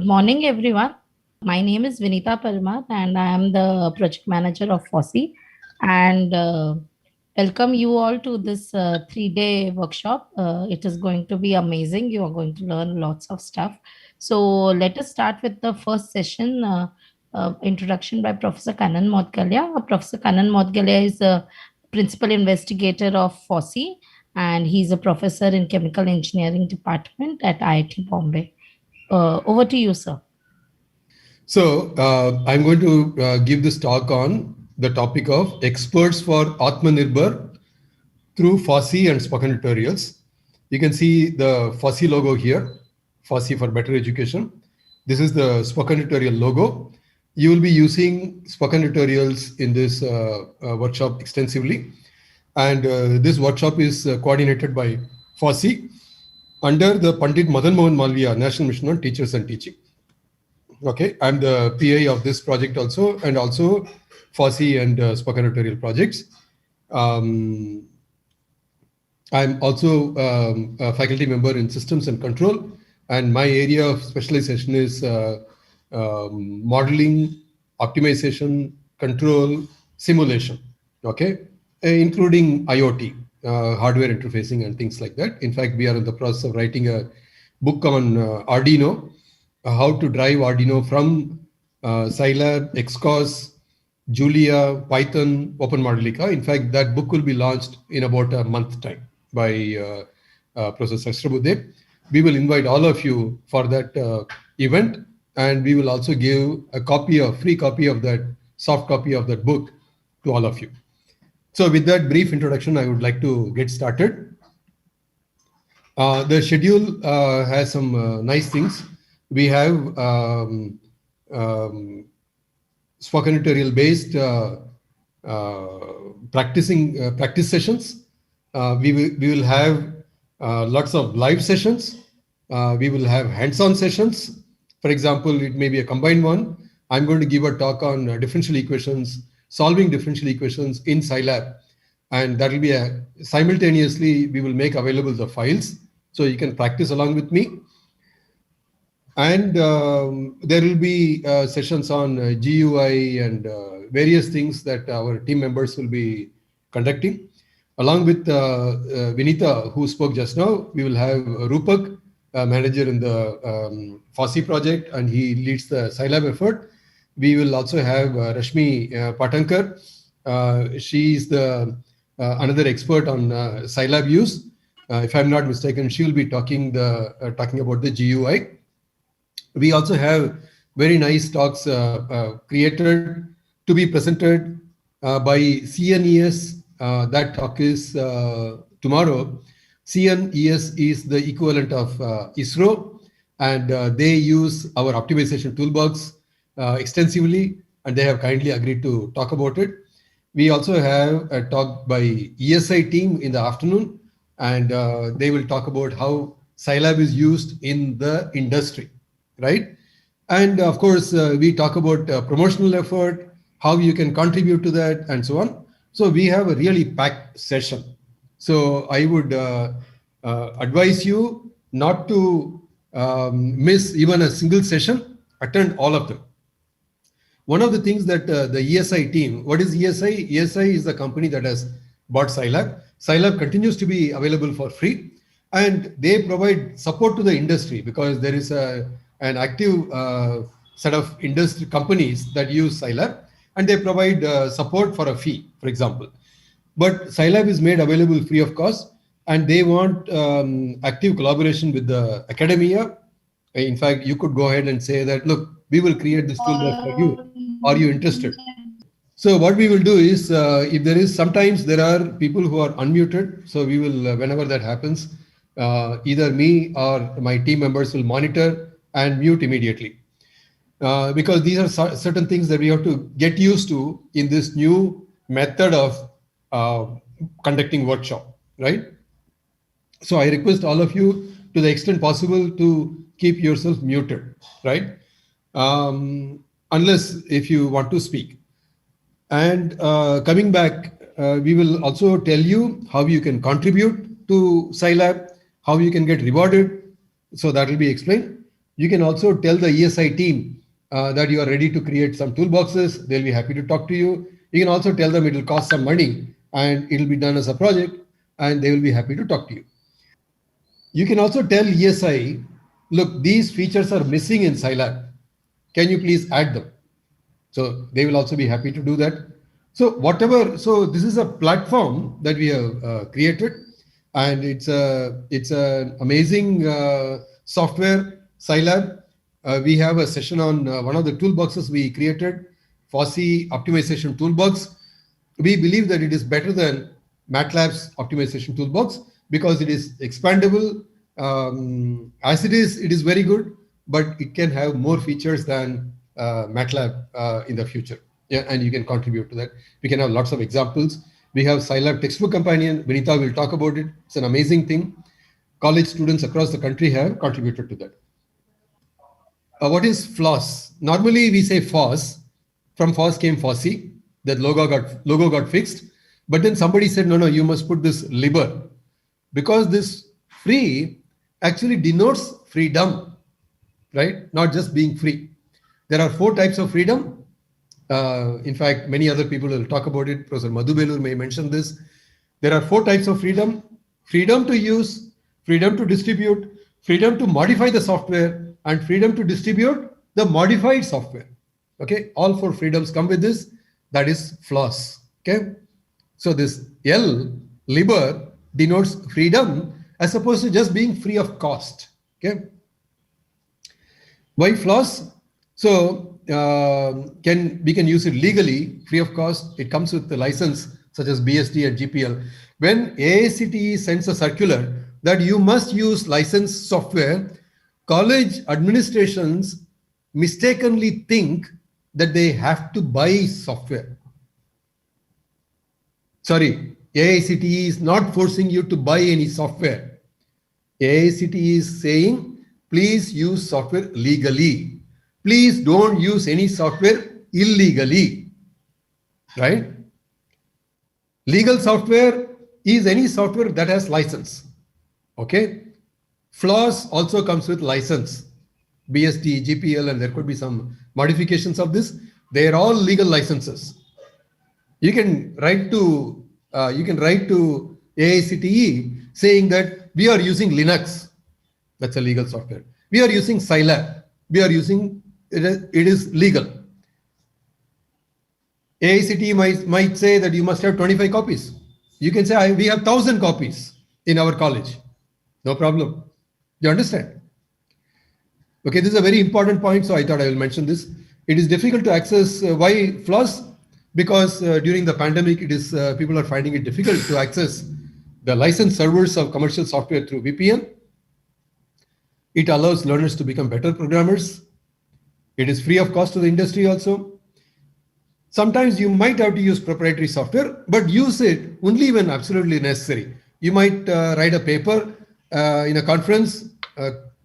Good morning, everyone. My name is Vinita Parmar, and I am the project manager of FOSSI. And welcome you all to this 3-day workshop. It is going to be amazing. You are going to learn lots of stuff. So let us start with the first session. Introduction by Professor Kannan Moudgalya. Professor Kannan Moudgalya is a principal investigator of FOSSI, and he's a professor in chemical engineering department at IIT Bombay. Over to you, sir. So I'm going to give this talk on the topic of experts for Atmanirbhar through FOSSI and spoken tutorials. You can see the FOSSI logo here, FOSSI for Better Education. This is the spoken tutorial logo. You will be using spoken tutorials in this workshop extensively. And this workshop is coordinated by FOSSI under the Pandit Madan Mohan Malviya National Mission on Teachers and Teaching. Okay, I'm the PI of this project also, and also FOSSI and spoken tutorial projects. I'm also a faculty member in systems and control, and my area of specialization is modeling, optimization, control, simulation, okay, including IoT, hardware interfacing and things like that. In fact, we are in the process of writing a book on Arduino, how to drive Arduino from Scilab, Xcos, Julia, Python, OpenModelica. In fact, that book will be launched in about a month time by Professor Sahasrabudhe. We will invite all of you for that event, and we will also give a free copy of that, soft copy of that book to all of you. So with that brief introduction, I would like to get started. The schedule has some nice things. We have spoken tutorial based practice sessions. We will have lots of live sessions. We will have hands-on sessions. For example, it may be a combined one. I'm going to give a talk on differential equations, solving differential equations in Scilab. And that will be simultaneously, we will make available the files so you can practice along with me. And there will be sessions on GUI and various things that our team members will be conducting. Along with Vinita, who spoke just now, we will have Rupak, manager in the FOSSI project, and he leads the Scilab effort. We will also have Rashmi Patankar. She is the another expert on Scilab use. If I'm not mistaken, she will be talking about the GUI. We also have very nice talks created to be presented by CNES. That talk is tomorrow. CNES is the equivalent of ISRO, and they use our optimization toolbox extensively, and they have kindly agreed to talk about it. We also have a talk by ESI team in the afternoon, and they will talk about how Scilab is used in the industry. Right? And of course, we talk about promotional effort, how you can contribute to that, and so on. So we have a really packed session. So I would advise you not to miss even a single session, attend all of them. One of the things that the ESI team, what is ESI? ESI is the company that has bought Scilab. Scilab continues to be available for free, and they provide support to the industry because there is an active set of industry companies that use Scilab, and they provide support for a fee, for example. But Scilab is made available free of cost, and they want active collaboration with the academia. In fact, you could go ahead and say that, look, we will create this toolbox for you. Are you interested? So what we will do is, if there is, sometimes there are people who are unmuted. So we will, whenever that happens, either me or my team members will monitor and mute immediately. Because these are certain things that we have to get used to in this new method of conducting workshop, right? So I request all of you, to the extent possible, to keep yourself muted, right? Unless if you want to speak. And coming back, we will also tell you how you can contribute to Scilab, how you can get rewarded. So that will be explained. You can also tell the ESI team that you are ready to create some toolboxes. They'll be happy to talk to you. You can also tell them it will cost some money and it will be done as a project, and they will be happy to talk to you. You can also tell ESI, look, these features are missing in Scilab. Can you please add them? So they will also be happy to do that. So this is a platform that we have created, and it's an amazing software, Scilab. We have a session on one of the toolboxes we created, FOSSEE Optimization Toolbox. We believe that it is better than MATLAB's optimization toolbox because it is expandable. As it is very good, but it can have more features than MATLAB in the future. Yeah, and you can contribute to that. We can have lots of examples. We have Scilab Textbook Companion. Vinita will talk about it. It's an amazing thing. College students across the country have contributed to that. What is FLOSS? Normally we say FOSS. From FOSS came FOSSEE. That logo got fixed. But then somebody said, no, you must put this LIBER. Because this free actually denotes freedom, right? Not just being free. There are 4 types of freedom. In fact, many other people will talk about it. Professor Madhu Belur may mention this. There are 4 types of freedom: freedom to use, freedom to distribute, freedom to modify the software, and freedom to distribute the modified software. Okay, all 4 freedoms come with this. That is FLOSS. Okay, so this L, LIBER, denotes freedom as opposed to just being free of cost. Okay, why FLOSS? So we can use it legally, free of cost. It comes with the license such as BSD and GPL. When AICTE sends a circular that you must use licensed software, college administrations mistakenly think that they have to buy software. Sorry, AICTE is not forcing you to buy any software. AICTE is saying, please use software legally. Please don't use any software illegally, right? Legal software is any software that has license, okay? FLOSS also comes with license, BSD, GPL, and there could be some modifications of this. They are all legal licenses. You can write to AICTE saying that we are using Linux. That's a legal software. We are using Scilab. We are using it is legal. AICTE might say that you must have 25 copies. You can say we have 1,000 copies in our college. No problem. You understand? Okay, this is a very important point, so I thought I will mention this. It is difficult to access. Why FLOSS? Because during the pandemic, it is people are finding it difficult to access the licensed servers of commercial software through VPN. It allows learners to become better programmers. It is free of cost to the industry also. Sometimes you might have to use proprietary software, but use it only when absolutely necessary. You might write a paper in a conference,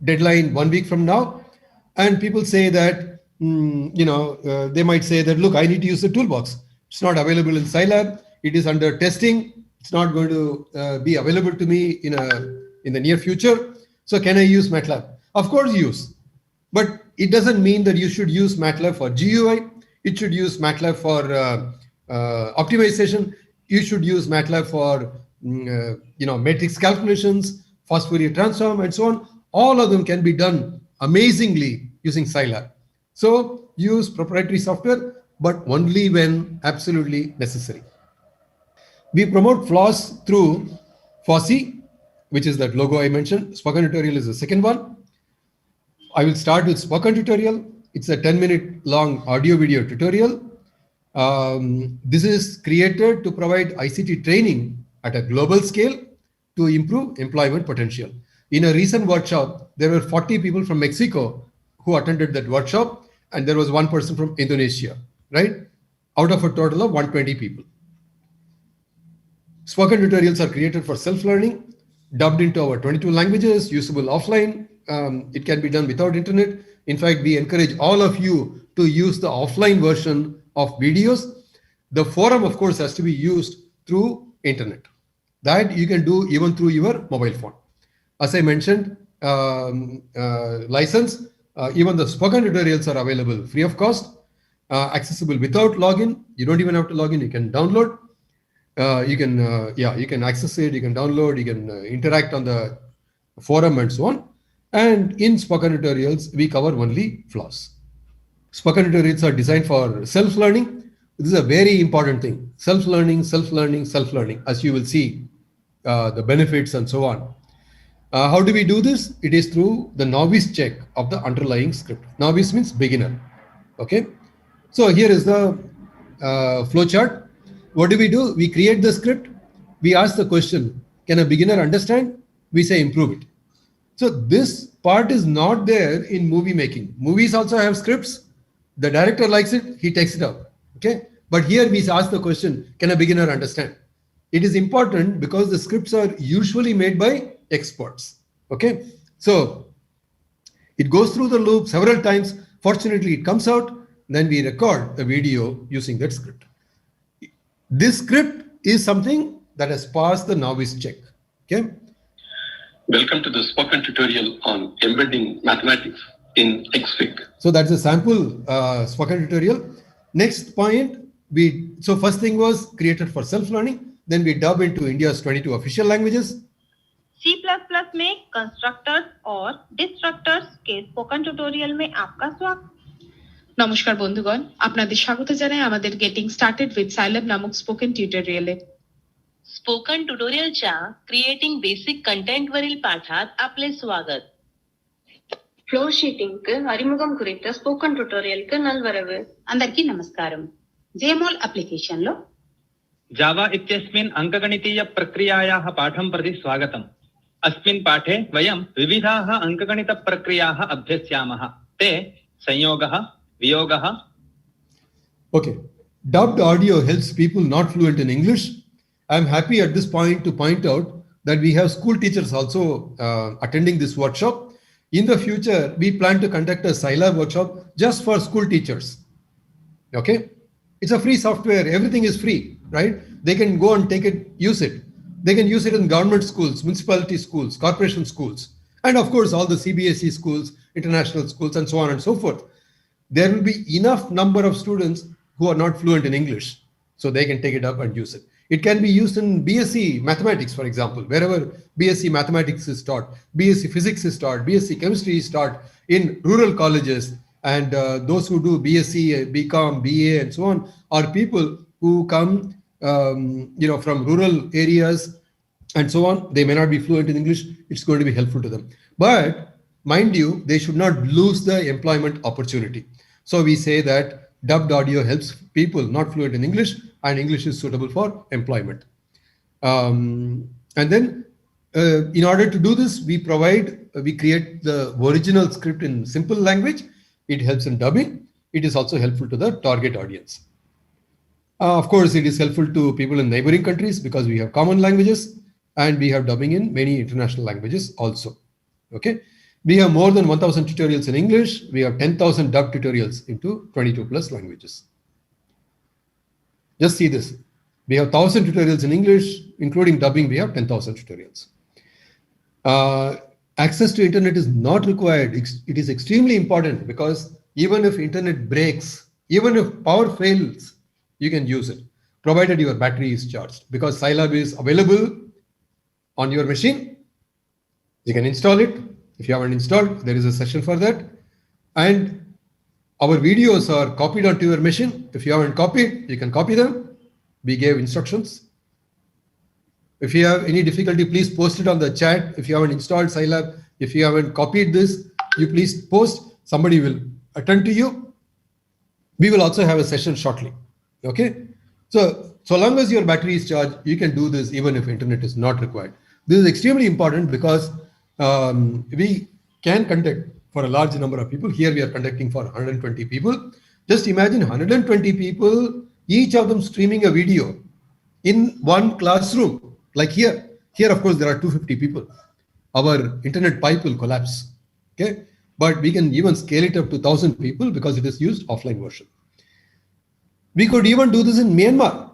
deadline 1 week from now, and people say that, they might say that, look, I need to use the toolbox. It's not available in Scilab. It is under testing. It's not going to be available to me in the near future. So can I use MATLAB? Of course use. But it doesn't mean that you should use MATLAB for GUI. It should use MATLAB for optimization. You should use MATLAB for matrix calculations, fast Fourier transform, and so on. All of them can be done amazingly using Scilab. So use proprietary software, but only when absolutely necessary. We promote FLOSS through FOSSEE, which is that logo I mentioned. Spoken Tutorial is the second one. I will start with Spoken Tutorial. It's a 10-minute long audio video tutorial. This is created to provide ICT training at a global scale to improve employment potential. In a recent workshop, there were 40 people from Mexico who attended that workshop, and there was 1 person from Indonesia, right? Out of a total of 120 people. Spoken tutorials are created for self-learning, dubbed into our 22 languages, usable offline. It can be done without internet. In fact, we encourage all of you to use the offline version of videos. The forum, of course, has to be used through internet. That you can do even through your mobile phone. As I mentioned, license, Even the spoken tutorials are available free of cost, accessible without login. You don't even have to log in. You can download. You can access it. You can download. You can interact on the forum and so on. And in spoken tutorials, we cover only flaws. Spoken tutorials are designed for self-learning. This is a very important thing. Self-learning, self-learning, self-learning, as you will see the benefits and so on. How do we do this? It is through the novice check of the underlying script. Novice means beginner. Okay. So here is the flow chart. What do? We create the script. We ask the question, can a beginner understand? We say improve it. So this part is not there in movie making. Movies also have scripts. The director likes it, he takes it out. Okay. But here we ask the question, can a beginner understand? It is important because the scripts are usually made by experts. Okay. So it goes through the loop several times. Fortunately, it comes out. Then we record a video using that script. This script is something that has passed the novice check. Okay. Welcome to the spoken tutorial on embedding mathematics in XFIG. So that's a sample spoken tutorial. Next point, so first thing was created for self-learning. Then we dub into India's 22 official languages. C++ में constructors और destructors के spoken tutorial में आपका स्वागत। নমস্কার বন্ধুগণ, আপনাদের স্বাগত জানাই আমাদের গেটিং স্টার্টেড উইথ সাইল্যাব নামক স্পোকেন টিউটোরিয়ালে। स्पोकन ट्युटोरियलच्या क्रिएटिंग बेसिक कंटेंट वरील पाठात आपले स्वागत. ఫ్లో షీటింగ్ కు அறிமுகம் குறித்த స్పోకెన్ ట్యుటోరియల్ కు నల్వరవు. అందరికీ నమస్కారం. జేఎంఓల్ అప్లికేషన్ లో जावा इत्यस्मिन् अङ्कगणितीयप्रक्रियायाः पाठं प्रति स्वागतम्. अस्मिन् पाठे वयं विविधाः अङ्कगणितप्रक्रियाः अभ्यस्यामः. ते संयोगः, वियोगः. Okay. Dubbed audio helps people not fluent in English. I'm happy at this point to point out that we have school teachers also attending this workshop. In the future, we plan to conduct a Scilab workshop just for school teachers. Okay. It's a free software. Everything is free, right? They can go and take it, use it. They can use it in government schools, municipality schools, corporation schools, and of course, all the CBSE schools, international schools, and so on and so forth. There will be enough number of students who are not fluent in English, so they can take it up and use it. It can be used in BSc mathematics, for example, wherever BSc mathematics is taught, BSc physics is taught, BSc chemistry is taught in rural colleges. And those who do BSc, BCom, BA, and so on are people who come, from rural areas and so on. They may not be fluent in English. It's going to be helpful to them. But mind you, they should not lose the employment opportunity. So we say that dubbed audio helps people not fluent in English, and English is suitable for employment. And then in order to do this, we create the original script in simple language. It helps in dubbing. It is also helpful to the target audience. Of course, it is helpful to people in neighboring countries because we have common languages and we have dubbing in many international languages also. Okay. We have more than 1,000 tutorials in English. We have 10,000 dubbed tutorials into 22 plus languages. Just see this. We have 1,000 tutorials in English, including dubbing. We have 10,000 tutorials. Access to internet is not required. It is extremely important because even if internet breaks, even if power fails, you can use it, provided your battery is charged. Because Scilab is available on your machine, you can install it. If you haven't installed, there is a session for that. And our videos are copied onto your machine. If you haven't copied, you can copy them. We gave instructions. If you have any difficulty, please post it on the chat. If you haven't installed Scilab, if you haven't copied this, you please post. Somebody will attend to you. We will also have a session shortly. Okay. So long as your battery is charged, you can do this even if internet is not required. This is extremely important because we can conduct for a large number of people. Here we are conducting for 120 people. Just imagine 120 people, each of them streaming a video in one classroom. Like here, of course, there are 250 people. Our internet pipe will collapse. Okay. But we can even scale it up to 1,000 people because it is used offline version. We could even do this in Myanmar.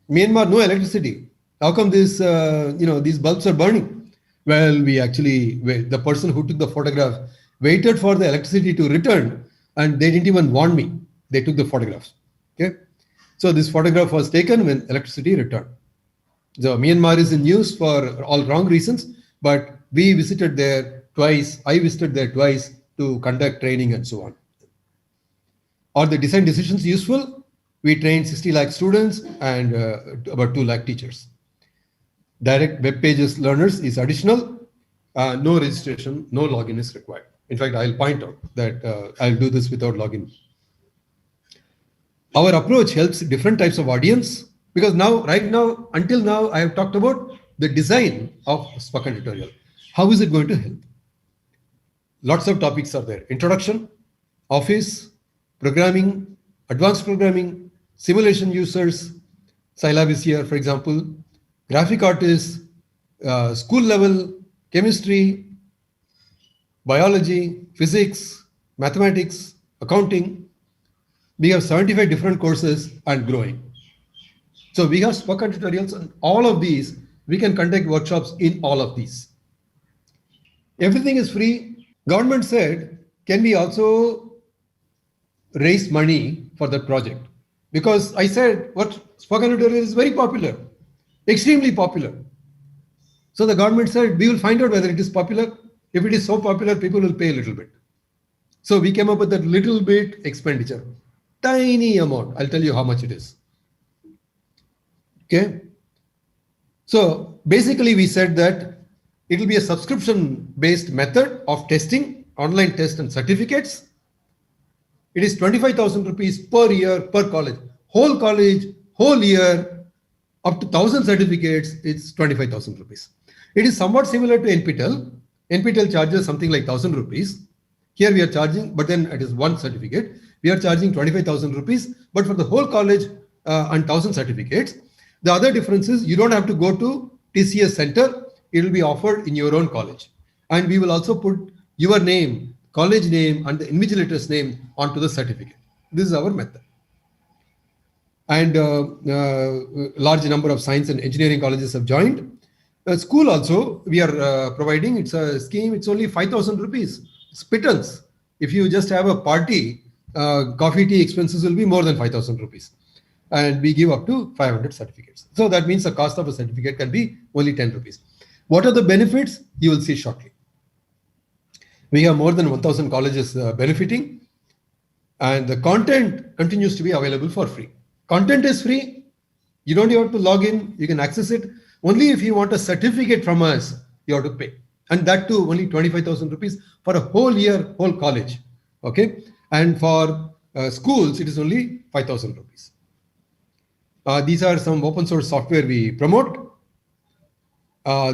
Myanmar, no electricity. How come these bulbs are burning? Well, the person who took the photograph waited for the electricity to return, and they didn't even warn me. They took the photographs. Okay, so this photograph was taken when electricity returned. So Myanmar is in news for all wrong reasons, but we visited there twice. I visited there twice to conduct training and so on. Are the design decisions useful? We trained 60 lakh students and about 2 lakh teachers. Direct web pages learners is additional. No registration, no login is required. In fact, I'll point out that I'll do this without login. Our approach helps different types of audience, because right now, until now, I have talked about the design of spoken tutorial. How is it going to help? Lots of topics are there. Introduction, Office, programming, advanced programming, simulation users, Scilab is here, for example, graphic artists, school level, chemistry, biology, physics, mathematics, accounting. We have 75 different courses and growing. So we have spoken tutorials on all of these. We can conduct workshops in all of these. Everything is free. Government said, can we also raise money for the project? Because I said, what spoken tutorial is very popular, extremely popular. So the government said, we will find out whether it is popular. If it is so popular, people will pay a little bit. So we came up with that little bit expenditure, tiny amount. I'll tell you how much it is. Okay. So basically we said that it will be a subscription-based method of testing, online test and certificates. It is 25,000 rupees per year per college. Whole college, whole year, up to 1,000 certificates, it's 25,000 rupees. It is somewhat similar to NPTEL. NPTEL charges something like 1,000 rupees. Here we are charging, but then it is one certificate. We are charging 25,000 rupees, but for the whole college and 1,000 certificates. The other difference is you don't have to go to TCS center. It will be offered in your own college. And we will also put your name, college name, and the invigilator's name onto the certificate. This is our method. And large number of science and engineering colleges have joined. School also, we are providing, it's a scheme, it's only 5,000 rupees. It's pittance. If you just have a party, coffee, tea expenses will be more than 5,000 rupees. And we give up to 500 certificates. So that means the cost of a certificate can be only 10 rupees. What are the benefits? You will see shortly. We have more than 1,000 colleges benefiting, and the content continues to be available for free. Content is free. You don't have to log in. You can access it. Only if you want a certificate from us, you have to pay. And that too, only 25,000 rupees for a whole year, whole college. Okay. And for schools, it is only 5,000 rupees. These are some open source software we promote.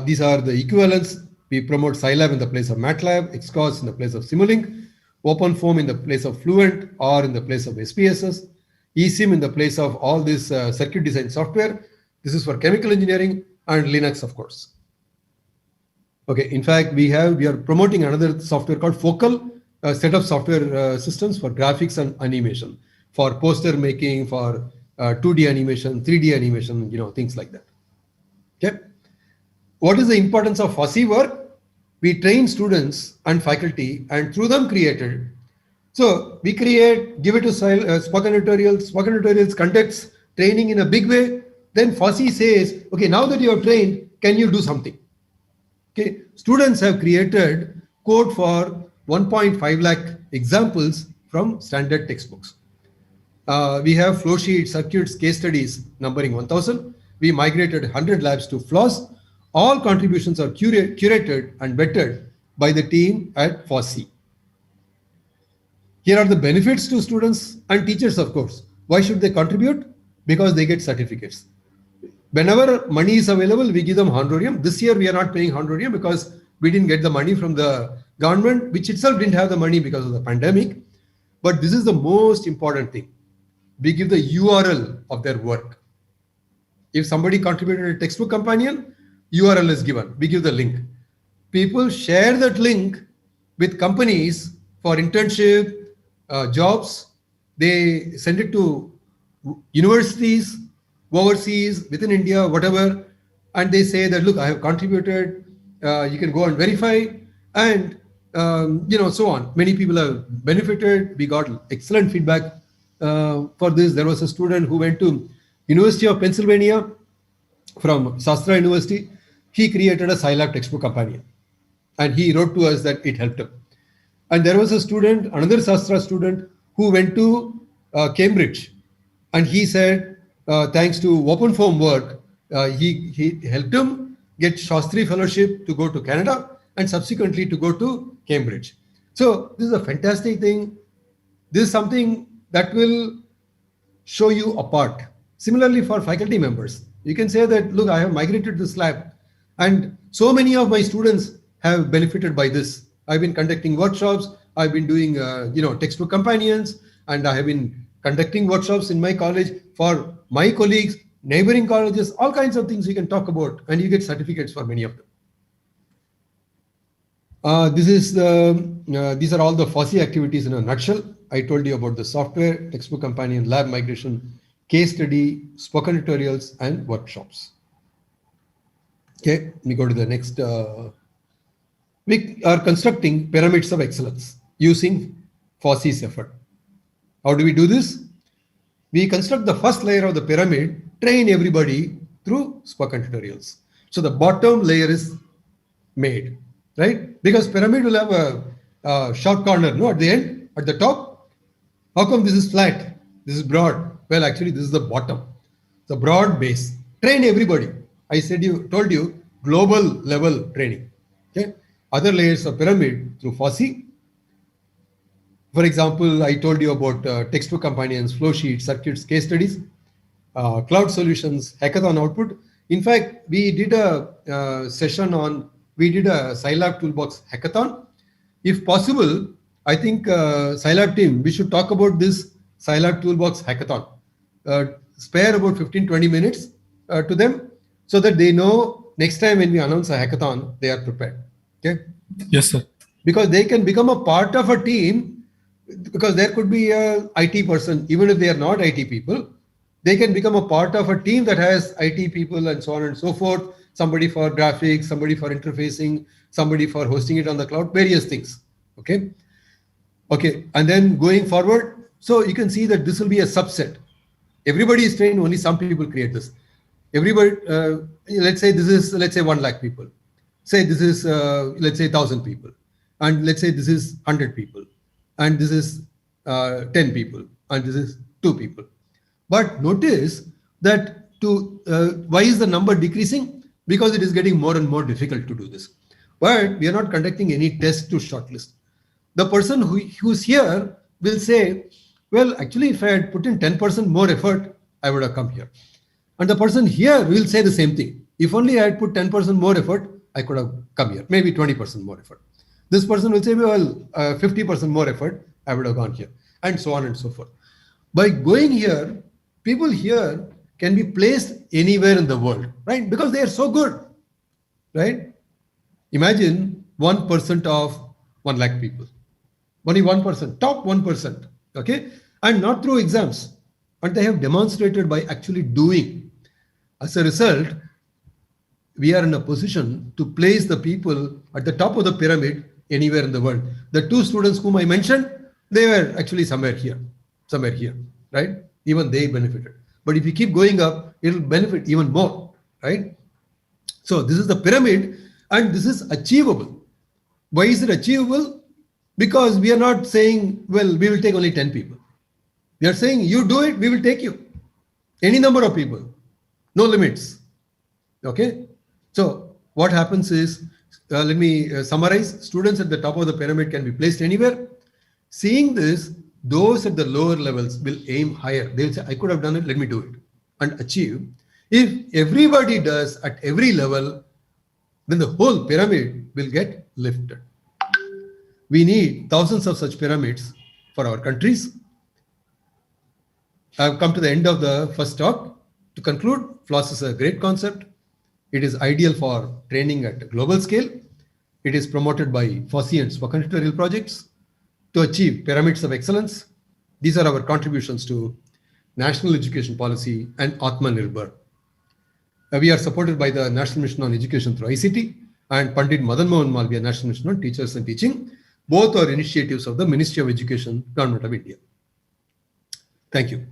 These are the equivalents. We promote Scilab in the place of MATLAB, Xcos in the place of Simulink, OpenFOAM in the place of Fluent or in the place of SPSS, eSIM in the place of all this circuit design software. This is for chemical engineering, and Linux, of course. Okay, in fact, we are promoting another software called Focal, a set of software systems for graphics and animation, for poster making, for 2D animation, 3D animation, things like that. Okay. What is the importance of FOSSEE work? We train students and faculty, and through them created. So we create, give it to spoken tutorials. Spoken tutorials conducts training in a big way. Then FOSSEE says, okay, now that you have trained, can you do something? Okay, students have created code for 1.5 lakh examples from standard textbooks. We have flow sheets, circuits, case studies numbering 1,000. We migrated 100 labs to FLOSS. All contributions are curated and vetted by the team at FOSSEE. Here are the benefits to students and teachers, of course. Why should they contribute? Because they get certificates. Whenever money is available, we give them honorarium. This year, we are not paying honorarium because we didn't get the money from the government, which itself didn't have the money because of the pandemic. But this is the most important thing. We give the URL of their work. If somebody contributed a textbook companion, URL is given. We give the link. People share that link with companies for internship, jobs. They send it to universities, overseas, within India, whatever. And they say that, look, I have contributed. You can go and verify. And so on. Many people have benefited. We got excellent feedback for this. There was a student who went to University of Pennsylvania from Shastra University. He created a Scilab textbook companion, and he wrote to us that it helped him. And there was a student, another Shastra student, who went to Cambridge, and he said, thanks to open form work, he helped him get Shastri Fellowship to go to Canada and subsequently to go to Cambridge. So this is a fantastic thing. This is something that will show you apart. Similarly, for faculty members, you can say that, look, I have migrated to this lab, and so many of my students have benefited by this. I've been conducting workshops, I've been doing textbook companions, and I have been conducting workshops in my college for my colleagues, neighboring colleges, all kinds of things you can talk about, and you get certificates for many of them. These are all the FOSSEE activities in a nutshell. I told you about the software, textbook companion, lab migration, case study, spoken tutorials, and workshops. Okay, we go to the next. We are constructing pyramids of excellence using FOSSEE's effort. How do we do this? We construct the first layer of the pyramid, train everybody through spoken tutorials. So the bottom layer is made, right? Because pyramid will have a sharp corner, no, at the end, at the top. How come this is flat? This is broad. Well, actually, this is the bottom, the broad base. Train everybody. I told you, global level training. Okay. Other layers of pyramid through FOSSEE. For example, I told you about textbook companions, flow sheets, circuits, case studies, cloud solutions, hackathon output. In fact, we did a session on, we did a Scilab Toolbox hackathon. If possible, I think Scilab team, we should talk about this Scilab Toolbox hackathon. Spare about 15-20 minutes to them so that they know next time when we announce a hackathon, they are prepared. Okay? Yes, sir. Because they can become a part of a team, because there could be a IT person, even if they are not IT people, they can become a part of a team that has IT people and so on and so forth. Somebody for graphics, somebody for interfacing, somebody for hosting it on the cloud, various things. Okay. Okay. And then going forward, so you can see that this will be a subset. Everybody is trained, only some people create this. Everybody, let's say this is, let's say 1 lakh people. Say this is, let's say 1,000 people. And let's say this is 100 people. And this is 10 people. And this is 2 people. But notice that why is the number decreasing? Because it is getting more and more difficult to do this. But we are not conducting any test to shortlist. The person who's here will say, well, actually, if I had put in 10% more effort, I would have come here. And the person here will say the same thing. If only I had put 10% more effort, I could have come here. Maybe 20% more effort. This person will say, well, 50% more effort, I would have gone here. And so on and so forth. By going here, people here can be placed anywhere in the world, right? Because they are so good, right? Imagine 1% of 1 lakh people. Only 1%, top 1%, okay? And not through exams. And they have demonstrated by actually doing. As a result, we are in a position to place the people at the top of the pyramid anywhere in the world. The 2 students whom I mentioned, they were actually somewhere here, right? Even they benefited. But if you keep going up, it'll benefit even more, right? So this is the pyramid, and this is achievable. Why is it achievable? Because we are not saying, well, we will take only 10 people. We are saying, you do it, we will take you. Any number of people, no limits. Okay? So what happens is, let me summarize. Students at the top of the pyramid can be placed anywhere. Seeing this, those at the lower levels will aim higher. They will say, I could have done it, let me do it and achieve. If everybody does at every level, then the whole pyramid will get lifted. We need thousands of such pyramids for our countries. I have come to the end of the first talk. To conclude, FLOSS is a great concept. It is ideal for training at a global scale. It is promoted by FOSSEE and spoken tutorial projects to achieve pyramids of excellence. These are our contributions to national education policy and Atmanirbhar. We are supported by the National Mission on Education through ICT and Pandit Madan Mohan Malviya National Mission on Teachers and Teaching. Both are initiatives of the Ministry of Education, Government of India. Thank you.